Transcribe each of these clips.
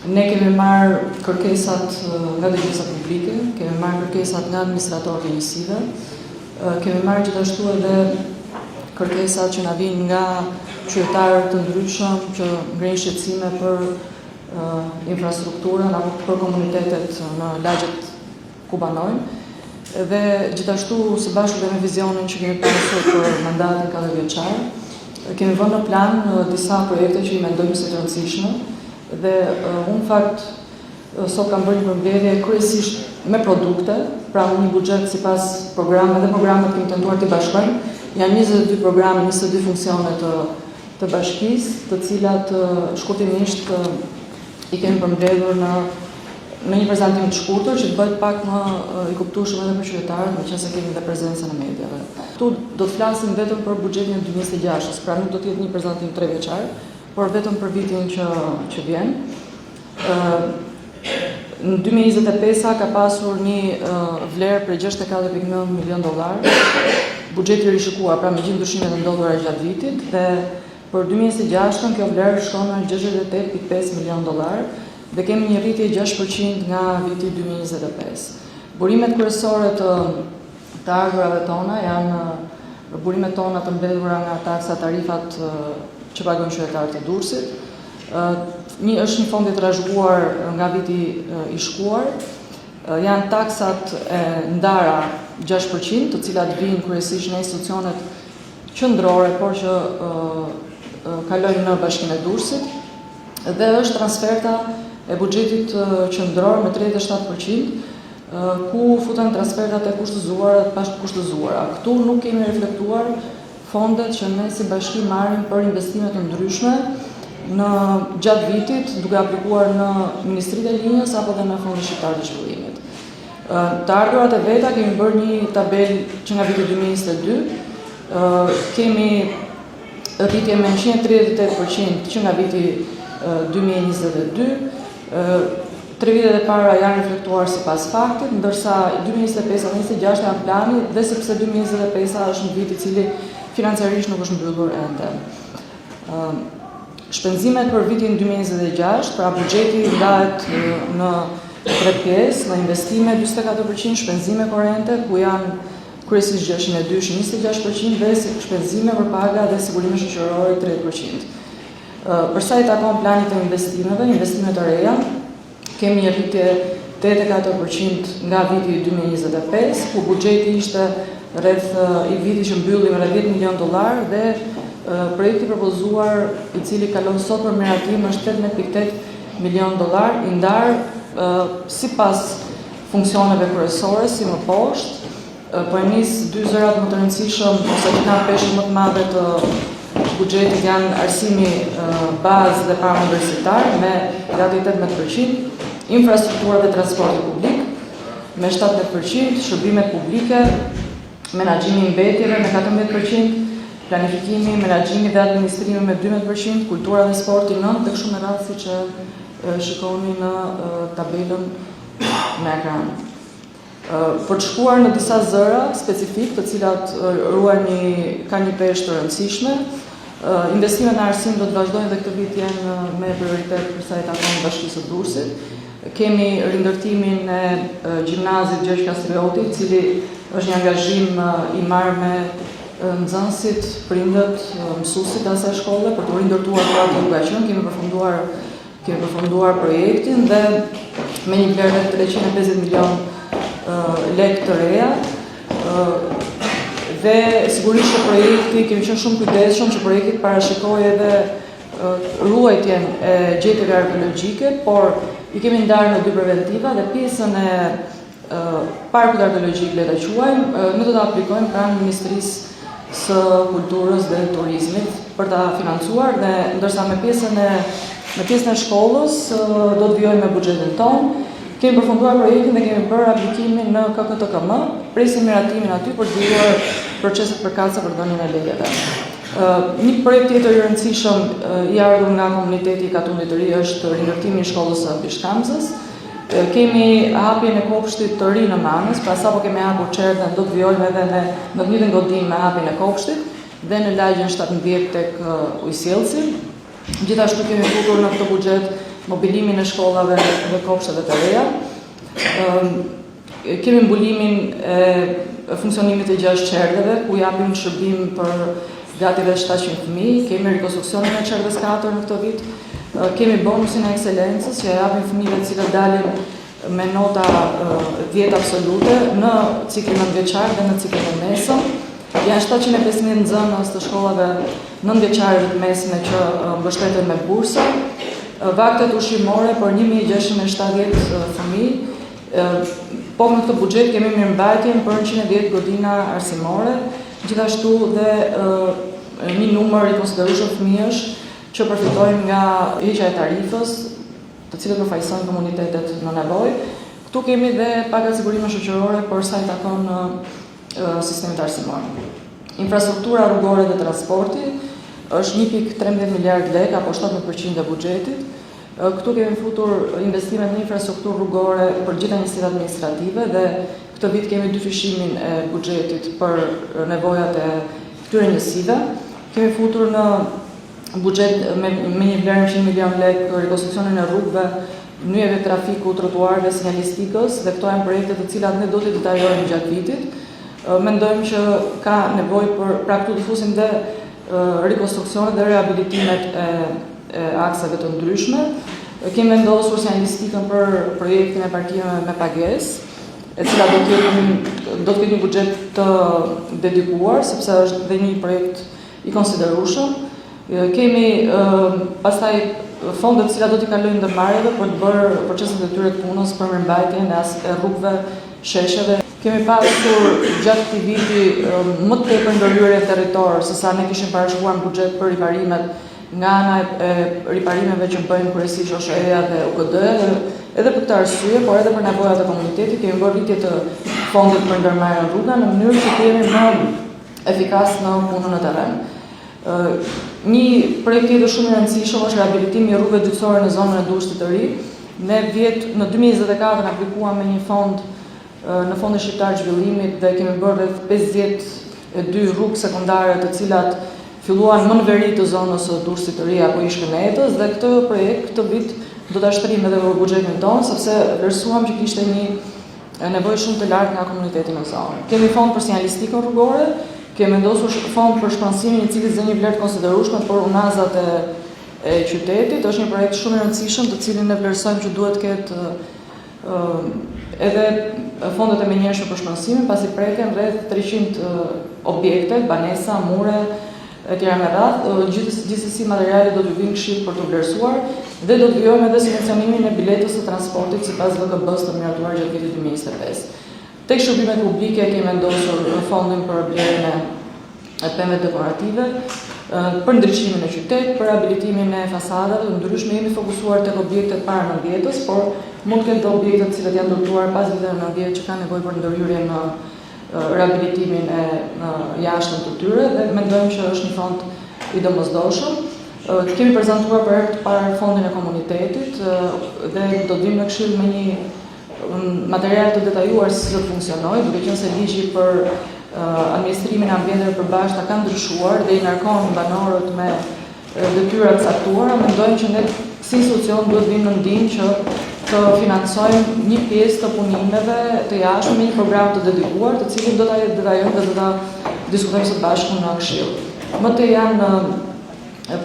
Ne kemi marrë kërkesat nga dëgjesa publike, kemi marrë kërkesat nga administratorët e njësive, kemi marrë gjithashtu edhe kërkesat që na vijnë nga qytetarë të ndryshëm që ngrenë shqetësime për infrastrukturën apo për komunitetet në lagjet ku banojnë. Dhe gjithashtu së bashku dhe me vizionin që kemi pasur për mandatin 4 vjeçar, kemi vënë në plan disa projekte që i mendojmë se të rëndësishme dhe unë fakt sot kam bërë një përmbledhje kryesisht me produkte, pra një buxhet sipas programeve dhe programet kemi tentuar të bashkojmë. Janë 22 programe, 22 funksione të bashkisë, të cilat shkurtimisht i kemi përmbledhur në një prezantim të shkurtër që të bëhet pak më i kuptueshëm edhe për qytetarët, meqense kemi dhe prezencën e mediave. Tu do të flasim vetëm për buxhetin e 2026, pra nuk do të jetë një prezantim 3 vjeçar, por vetëm për vitin që vjen. Në 2025 ka pasur një vlerë për $64.9 milion, buxheti i rishikuar, pra me gjithë ndryshimet e ndodhura gjatë vitit, dhe për 2026 kjo vlerë shkon në $68.5 milion, dhe kemi një rritje 6% nga viti 2025. Burimet kryesore të ardhurave tona janë burimet tona të mbledhura nga taksa tarifat që pagojnë qytetarët e Durrësit. Është një fond i trashëguar nga viti i shkuar. Janë taksat e ndara 6%, të cilat vijnë kryesisht në institucionet qendrore, por që kalojnë në Bashkinë e Durrësit, dhe është transferta e buxhetit qendror me 37%, ku futen transfertat e kushtëzuara dhe pashkushtëzuara. Këtu nuk kemi reflektuar fondet që ne si bashki marrim për investime të ndryshme në gjatë vitit, duke aplikuar në Ministritë e Linjës apo dhe në Fondin Shqiptar të Zhvillimit. Të ardhurat e veta kemi bërë një tabel që nga viti 2022, kemi rritje me 138% që nga viti 2022, 3 vitet e para janë reflektuar sipas faktit, ndërsa 2025-2026 janë plani, dhe sepse 2025 është një vit i cili financiarisht nuk është mbyllur ende. Shpenzimet për vitin 2026, pra buxheti ndahet në 3 pjesë, në investime 44%, shpenzime korrente ku janë kryesisht 602, 26% dhe shpenzime për paga dhe sigurime shoqërore 30%. Përsa i takon planit të investimet të reja, kemi një rritje 84% nga viti 2025, ku buxheti ishte rreth i viti që mbylli me $10 milion dhe projekti propozuar i cili kalon sot për miratim është $18.8 milion, i ndarë sipas funksioneve kryesore si më poshtë, po e nis 2 zërat më të rëndësishëm ose që kanë peshën më të madhe të buxhetit janë arsimi bazë dhe para universitar me gati 18%, infrastruktura dhe transporti publik me 17%, shërbimet publike, menaxhimi i mbetjeve me 14%, planifikimi, menaxhimi dhe administrimi me 12%, kultura dhe sporti 9%, dhe kështu me radhë siç e shikoni në tabelën në ekran. Për të shkuar në disa zëra specifik, të cilat kanë një peshë të rëndësishme, investimet në arsim do të vazhdojnë dhe këtë vit janë me prioritet përsa i takon Bashkisë së Durrësit. Kemi rindërtimin e gjimnazit Gjergj Kastrioti, i cili është një angazhim i marrë me nxënësit, prindët, mësuesit e asaj shkolle për të rindërtuar pranë nga qenë. Kemi përfunduar projektin dhe me një vlerë 350 milion lekë të reja. Dhe sigurisht që projekti kemi qenë shumë kujdesshëm që projekti parashikoi edhe ruajtjen e gjetjeve arkeologjike, por i kemi ndarë në 2 preventiva dhe pjesën e parkut arkeologjik le ta quajmë, ne do ta aplikojmë pranë Ministrisë së Kulturës dhe Turizmit për ta financuar, dhe ndërsa me pjesën e shkollës do të vijojmë me buxhetin tonë. Kemi përfunduar projektin dhe kemi bërë aplikimin në KKTKM, presim miratimin aty për të vijuar proceset përkatëse për dhënien e lekeve. Një projekt tjetër i rëndësishëm i ardhur nga komuniteti i Katundit të Ri është rindërtimi i shkollës së Bishkamzës. Kemi hapjen e kopshtit të ri në Manës, pra sapo kemi hapur çerdhen, do të vijojmë edhe në të njëjtën godinë me hapjen e kopshtit dhe në lagjen 17 tek Ujsjellsi. Gjithashtu kemi futur në këtë buxhet mobilimin e shkollave dhe kopshteve të reja. Kemi mbulimin e funksionimit të 6 qerdheve, ku japim shërbim për gati dhe 700 fëmijë, kemi rekonstruksionin e qerdhes 4 në këtë vit, kemi bonusin e ekselencës, që japim fëmijëve të cilët dalin me nota 10 absolute në ciklin nëntëvjeçar dhe në ciklin e mesëm. Janë 750.000 nxënës të shkollave nëntëvjeçare dhe të mesme që mbështeten me bursa, vaktet ushqimore për 1670 fëmijë. Po në këtë buxhet kemi mirëmbajtjen për 110 godina arsimore, gjithashtu dhe një numër i konsiderueshëm fëmijësh që përfitojnë nga heqja e tarifës, të cilët përfaqësojnë komunitetet në nevojë. Këtu kemi dhe pagat sigurime shoqërore për sa i takon sistemit arsimor. Infrastruktura rrugore dhe transporti është 1.13 miliard lekë apo 17% e buxhetit. Këtu kemi futur investimet në infrastrukturë rrugore për gjitha njësitë administrative dhe këtë vit kemi 2 fishimin e buxhetit për nevojat e këtyre njësive. Kemi futur në buxhet me një vlerë 100 milion lekë për rekonstruksionin e rrugëve, nyjeve trafiku, trotuarëve, sinjalistikës dhe këto janë projekte të cilat ne do t'i detajojmë gjatë vitit. Mendojmë që ka nevojë për këtu të fusim dhe rekonstruksionet dhe rehabilitimet e aksave të ndryshme. Kemi vendosur sinjalistikën për projektin e parkimeve me pagesë, e cila do të ketë një buxhet të dedikuar, sepse është dhe një projekt i konsiderueshëm. Kemi pastaj fondet të cilat do t'i kalojnë ndërmarrjeve për të bërë proceset e tyre të punës për mirëmbajtjen e rrugëve, shesheve. Kemi pasur gjatë këtij viti më tepër ndërhyrje territor se sa ne kishim parashikuar në buxhet për riparimet nga ana e riparimeve që bëjnë kryesisht OSHE-ja dhe UKD, edhe për këtë arsye, por edhe për nevojat e komunitetit, kemi bërë rritje të fondit për ndërmarrjen e rrugave në mënyrë që të jemi më efikas në punën në terren. Një projekt tjetër shumë i rëndësishëm është rehabilitimi i rrugëve gjyqësore në zonën e Durrësit të Ri. Ne në 2024 aplikuam me një fond në Fondin Shqiptar Zhvillimit dhe kemi bërë rreth 52 rrugë sekondare të cilat filluan më në veri të zonës së Durrësit të Ri apo ish Shkënetës dhe këtë projekt këtë vit do ta shtrim edhe për buxhetin tonë sepse vlerësuam që kishte një nevojë shumë të lartë nga komuniteti në zonë. Kemi fond për sinjalistikën rrugore, kemi vendosur fond për shpansimin i cili zë një vlerë të konsiderueshme për unazat e qytetit. Është një projekt shumë i rëndësishëm të cilin ne vlerësojmë që duhet të ketë edhe fondet e menjëhershme për shpansimin, pasi preken rreth 300 objekte, banesa, mure, e tjera me radhë, gjithsesi materialet do të vinë këshillit për të vlerësuar dhe do të vijojmë edhe subvencionimin e biletës së transportit sipas VKB-s të miratuar gjatë vitit 2025. Tek shërbimet publike kemi vendosur fondin për blerjen e pemëve dekorative, për ndriçimin e qytetit, për rehabilitimin e fasadave të ndryshme. Jemi fokusuar tek objektet para 90-s, por mund të ketë objekte të cilat janë ndërtuar pas viteve 90 që kanë nevojë për ndërhyrje në rehabilitimin e jashtëm të tyre dhe mendojmë që është një fond i domosdoshëm. Kemi prezantuar për herë të parë fondin e komunitetit dhe do të vimë në këshill me një material të detajuar si do të funksionojë, duke qenë se ligji për administrimin e ambienteve përbashkëta ka ndryshuar dhe i ngarkon banorët me detyra të caktuara. Mendojmë që ne si institucion duhet vimë në ndihmë që të financojmë një pjesë të punimeve të jashtme me një program të dedikuar, të cilin do ta detajojmë dhe do ta diskutojmë së bashku në këshill. Më të janë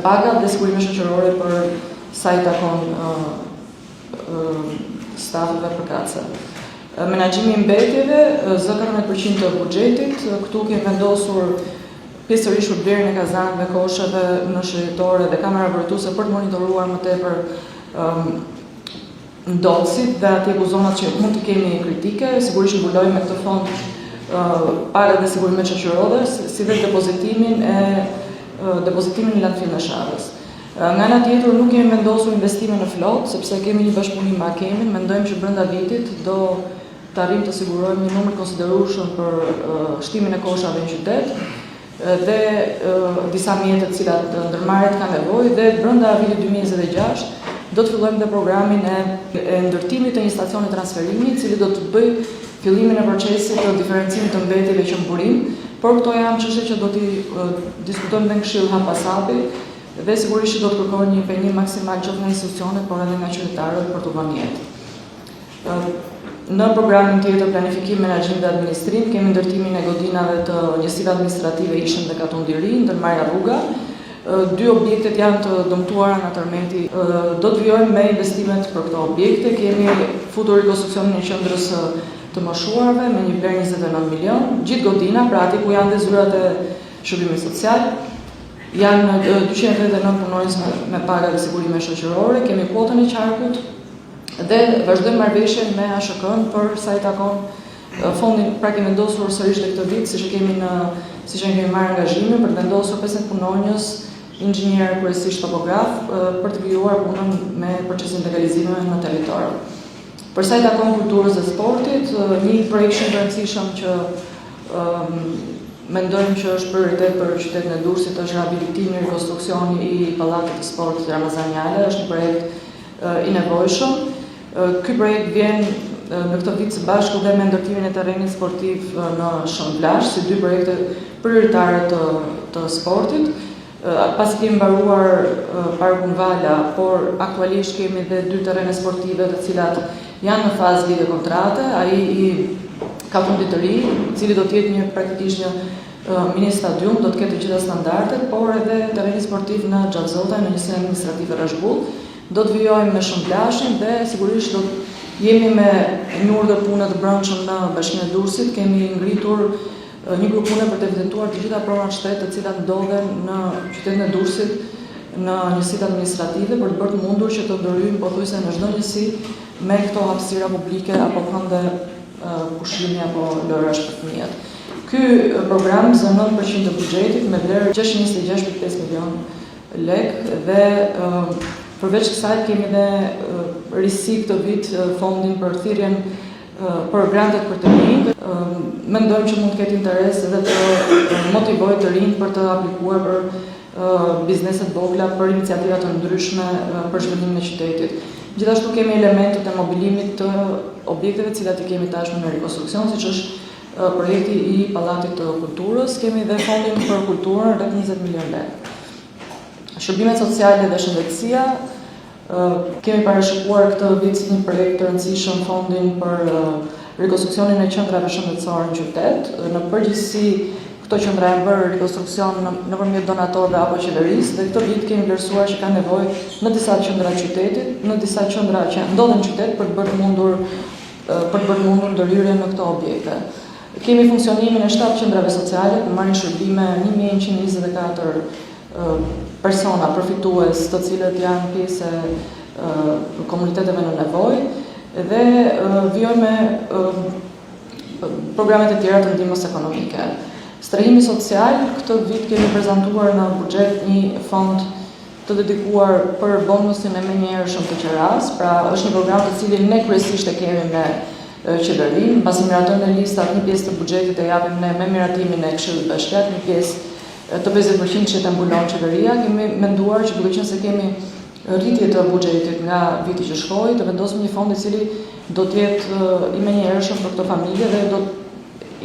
pagat dhe sigurime shoqërore për sa i takon stafeve përkatëse. Menaxhimi i mbetjeve, 14% të buxhetit, këtu kemi vendosur pjesërisht për blerjen e kazanëve, kosheve në shëritore dhe kamera vërtetuese për të monitoruar më tepër ndodësit dhe atje ku zonat që mund të kemi kritike. Sigurisht mbulojmë me këtë fond pagat dhe sigurimet shoqërore, si dhe depozitimin në landfill në Sharrës. Nga ana tjetër nuk kemi vendosur investime në flotë, sepse kemi një bashkëpunim me Akemin. Mendojmë që brenda vitit do të arrijmë të sigurojmë një numër konsiderueshëm për shtimin e koshave në qytet dhe disa mjete të cilat ndërmarrjet kanë nevojë dhe brenda vitit 2026 do të fillojmë dhe programin e ndërtimit të një stacioni transferimi, i cili do të bëjë fillimin e procesit të diferencimit të mbetjeve që mburim, por këto janë çështje që do t'i diskutojmë në këshill hap pas hapi dhe sigurisht që do të kërkojë një impenjim maksimal gjithë nga institucionet, por edhe nga qytetarët për të vënë jetë. Në programin tjetër planifikim, menaxhim dhe administrim kemi ndërtimin e godinave të njësive administrative Ishëm dhe Katundiri, ndërmarrja rruga. Dy objektet janë të dëmtuara nga tërmeti. Do të vijojmë me investimet për këto objekte. Kemi futur rikonstruksionin e qendrës të moshuarve me një vlerë 29 milion. Gjithë godina, pra aty ku janë dhe zyrat e shërbimit social, janë 289 punonjës me paga dhe sigurime shoqërore. Kemi kuotën e qarkut dhe vazhdojmë marrëveshjen me ASHK-n për sa i takon fondin. Pra kemi vendosur sërish dhe këtë vit, siç e kemi marrë angazhimin për të vendosur 15 punonjës, inxhinier, kryesisht topograf, për të krijuar punën me procesin e legalizimeve në territor. Për sa i takon kulturës dhe sportit, një projekt shumë i rëndësishëm që mendojmë që është prioritet për qytetin e Durrësit është rehabilitimi, rekonstruksioni i pallatit të sportit Ramazaniale, është një projekt i nevojshëm. Ky projekt vjen në këtë vit së bashku dhe me ndërtimin e terrenit sportiv në Shënblazh, si dy projekte prioritare të sportit. Pasi kemi mbaruar Parkun Vala, por aktualisht kemi dhe dy terrene sportive të cilat janë në fazë lidhje kontrate, ai i Katundit të ri, i cili do të jetë praktikisht një mini stadium, do të ketë të gjitha standardet, por edhe terreni sportiv në Xhallzota, në njësinë administrative Rashbull. Do të vijojmë me Shënblazhin dhe sigurisht do të jemi me një urdhër pune të brendshëm në Bashkinë e Durrësit. Kemi ngritur një grup pune për të evidentuar të gjitha pronat shtetë të cilat ndodhen në qytetin e Durrësit në njësitë administrative për të bërë të mundur që të ndërhyjmë pothuajse në çdo njësi me këto hapësira publike apo këndë pushimi apo lojrash për fëmijët. Ky program zon 9% të buxhetit me vlerë 626.5 milion lekë dhe përveç kësaj kemi dhe risi këtë vit fondin për thirrjen për grantet për të rinj. Mendojmë që mund të ketë interes edhe të motivojë të rinj për të aplikuar për bizneset vogla, për iniciativa të ndryshme për zhvillimin e qytetit. Gjithashtu kemi elementet e mobilimit të objekteve të cilat i kemi tashmë në rekonstruksion, siç është projekti i Pallatit të Kulturës. Kemi dhe fondin për kulturën rreth 20 milion lekë. Shërbimet sociale dhe shëndetësia, kemi parashikuar këtë vit si një projekt të rëndësishëm fondin për rekonstruksionin e qendrave shëndetësore në qytet. Në përgjithësi, këto qendra janë bërë rekonstruksion nëpërmjet donatorëve apo qeverisë dhe këtë vit kemi vlerësuar që ka nevojë në disa qendra të qytetit, në disa qendra që ndodhen në qytet për të bërë mundur ndërhyrjen në këto objekte. Kemi funksionimin e 7 qendrave sociale ku marrin shërbime 1124 persona përfitues, të cilët janë pjesë e komuniteteve në nevojë dhe vijojmë me programet e tjera të ndihmës ekonomike. Strehimi social, këtë vit kemi prezantuar në buxhet një fond të dedikuar për bonusin e menjëhershëm të qeras, pra është një program të cilin ne kryesisht e kemi me qeverinë, pasi miratojnë në listat një pjesë të buxhetit e japim ne me miratimin e Këshillit Bashkiak, një pjesë të 50% që të mbulon qeveria. Kemi menduar që duke qenë se kemi rritje të buxhetit nga viti që shkoi, të vendosim një fond i cili do të jetë i menjëhershëm për këto familje dhe do të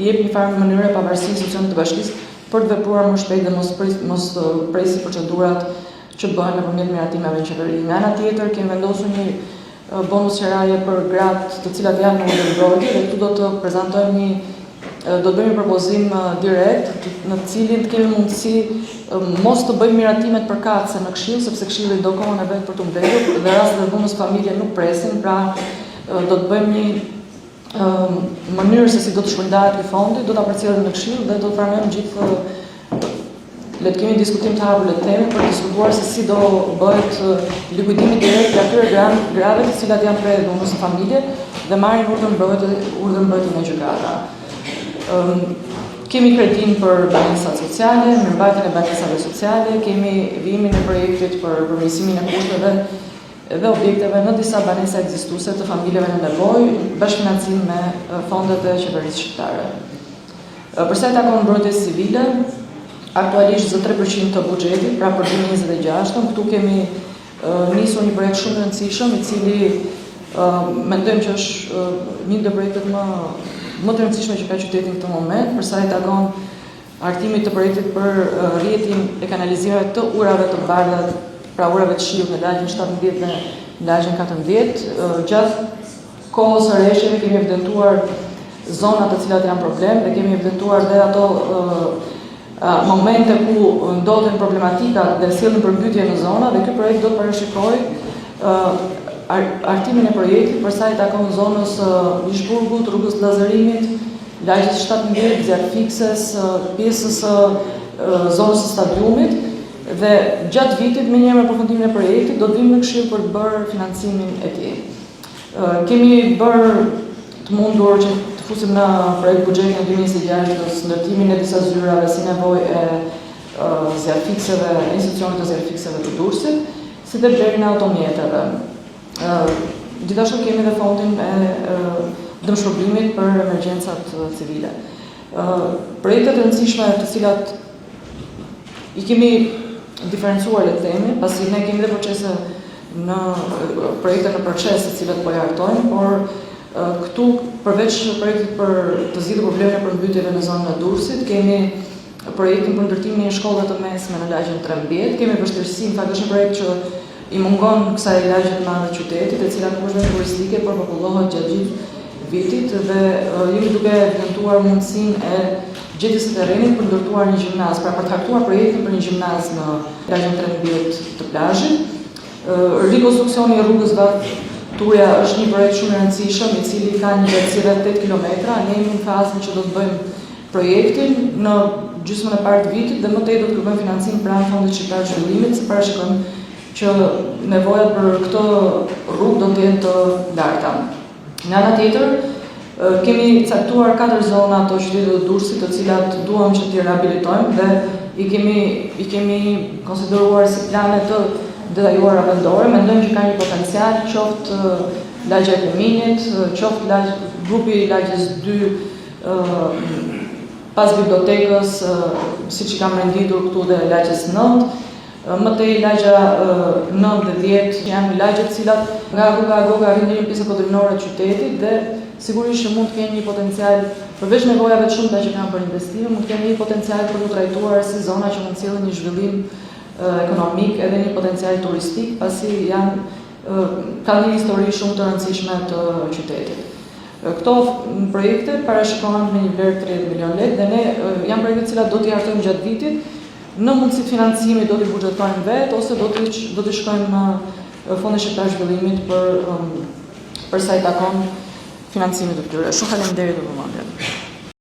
jep një farë mënyrë pavarësisë institucionit të bashkisë për të vepruar më shpejt dhe mos presi procedurat që bëhen nëpërmjet miratimeve në qeveri. Nga ana tjetër kemi vendosur një bonus qeraje për gratë të cilat janë në mbrojtje dhe këtu do të bëjmë një propozim direkt në cilin të kemi mundësi mos të bëjmë miratimet përkatëse në këshill, sepse këshilli do kohën e vet për të mbledhur dhe rastet e dhunës familje nuk presin, pra do të bëjmë një mënyrë se si do të shpërndahet ky fondi, do ta përcjellim në këshill dhe do të pranojmë gjithë. Le të kemi diskutim të hapur le të themi për të diskutuar se si do bëhet likuidimi direkt i atyre grave të cilat janë prej dhunës së familje dhe marrin urdhër mbrojtje nga gjykata. Kemi kredin për banesat sociale, mirëmbajtjen e banesave sociale, kemi vijimin e projektit për përmirësimin e kushteve dhe objekteve në disa banesa ekzistuese të familjeve në nevojë, bashkëfinancim me fondet e qeverisë shqiptare. Për sa i takon mbrojtjes civile, aktualisht 3% të buxhetit, pra për 2026, këtu kemi nisur një projekt shumë rëndësishëm, i cili mendojmë që është një nga projektet më të rëndësishme që ka qyteti në këtë moment, për sa i takon artimit të projektit për rrjetin e kanalizimeve të urave të bardha, pra urave të shiut në lagjin 17 dhe në lagjin 14. Gjatë kohës së rreshjeve kemi evidentuar zonat të cilat janë problem dhe kemi evidentuar dhe ato momente ku ndodhen problematika dhe sjellin përmbytje në zona, dhe ky projekt do të parashikojë artimin e projektit për sa i takon zonës Lishburgut, rrugës Lazarimit, lagjit 17, zjarr fikses, pjesës zonës së stadiumit, dhe gjatë vitit me njëherë me përfundimin e projektit do të vim në Këshill për të bërë financimin e tij. Kemi bërë të mundur që të fusim në projekt buxhetin e 2026 ndërtimin e disa zyrave si nevojë e zjarrfikseve, institucionit të zjarrfikseve të Durrësit, si dhe blerjen e automjeteve. Gjithashtu kemi dhe fondin e dëmshpërblimit për emergjencat civile. Projektet e rëndësishme të cilat i kemi diferencuar, le të themi, pasi ne kemi dhe procese në projekte në proces të cilat po hartojmë, por këtu përveç projektit për të zgjidhur problemin e përmbytjeve në zonën e Durrësit, kemi projektin për ndërtimin e shkollave të mesme në lagjin 13, kemi vështirësi, në fakt është një projekt që i mungon kësaj lagje të madhe qytetit, e cila nuk është vetëm turistike, por popullohet gjatë gjithë vitit, dhe jemi duke evidentuar mundësinë e gjetjes së terrenit për ndërtuar një gjimnaz, pra për të hartuar projektin për një gjimnaz në lagjin 13 të plazhit. Rikonstruksioni i rrugës Turja është një projekt shumë i rëndësishëm, i cili ka një gjatësi rreth 8 kilometra. Ne jemi në fazën që do të bëjmë projektin në gjysmën e parë të vitit dhe më tej do të kërkojmë financim pranë Fondit Shqiptar të Zhvillimit, se parashikojmë që nevojat për këtë rrugë do të jenë të larta. Në ana tjetër, kemi caktuar 4 zona të qytetit të Durrësit, të cilat duam që t'i rehabilitojmë dhe i kemi konsideruar si plane të detajuara vendore. Mendojmë që ka një potencial, qoftë lagja e Kuminit, qoftë grupi i lagjes 2 pas bibliotekës, siç i kam renditur këtu, dhe lagjes 9. Më tej lagja 9 dhe 10 janë lagje të cilat nga rruga Agoga arrin deri në pjesën kodrinore të qytetit, dhe sigurisht që mund të kenë një potencial, përveç nevojave të shumta që kanë për investime, mund të kenë një potencial për të trajtuar si zona që mund të sjellin një zhvillim ekonomik edhe një potencial turistik, pasi kanë një histori shumë të rëndësishme të qytetit. Këto projekte parashikohen me një vlerë 30 milion lekë, dhe ne janë projekte të cilat do t'i hartojmë gjatë vitit. Në mundësit financimi do t'i buxhetojmë vetë, ose do t'i shkojmë në Fondin Shqiptar të Zhvillimit për sa i takon financimit të tyre. Shumë faleminderit për vëmendjen.